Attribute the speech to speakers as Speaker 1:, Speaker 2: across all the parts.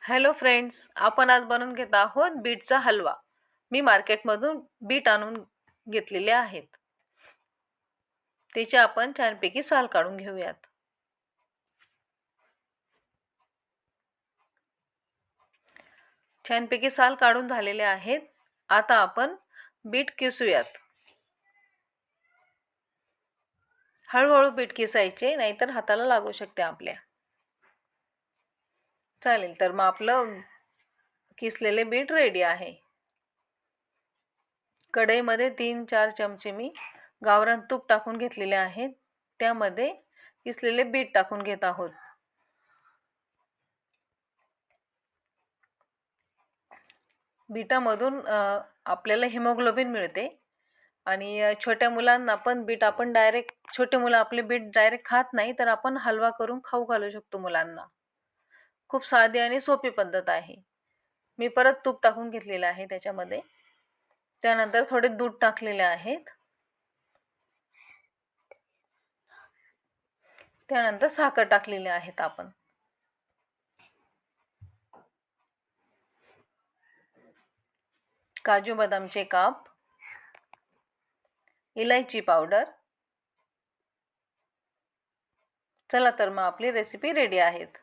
Speaker 1: Hello friends, आपण आज बनवून घेत आहोत बीटचा हलवा. मी मार्केटमधून बीट आणून घेतलेले आहेत. त्याचे आपण छानपैकी साल काढून घेऊयात. छानपैकी साल काढून झालेले आहेत. आता आपण बीट किसूयात. हळूहळू बीट किसायचे, नाहीतर हाताला लागू शकते आपल्या. चालेल, तर मग आपलं किसलेले बीट रेडी आहे. कढईमध्ये 3-4 चमचे मी गावरान तूप टाकून घेतलेले आहेत. त्यामध्ये किसलेले बीट टाकून घेत आहोत. बीटामधून आपल्याला हिमोग्लोबिन मिळते आणि छोट्या मुलांना पण बीट आपण छोटे मुलं आपले बीट डायरेक्ट खात नाही, तर आपण हलवा करून खाऊ घालू शकतो मुलांना. खूप साधी आणि सोपी पद्धत आहे. मी परत तूप टाकून घेतलेलं आहे त्याच्यामध्ये. त्यानंतर थोडे दूध टाकलेले आहेत. त्यानंतर साखर टाकलेली आहेत आपण. काजू बदामचे काप, इलायची पावडर. चला तर मग आपली रेसिपी रेडी आहेत.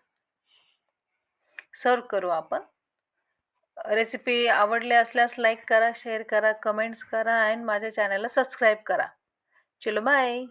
Speaker 1: सर्व करू आपण. रेसिपी आवडली असल्यास लाईक करा, शेअर करा, कमेंट्स करा आणि माझ्या चॅनलला सबस्क्राईब करा. चलो बाय.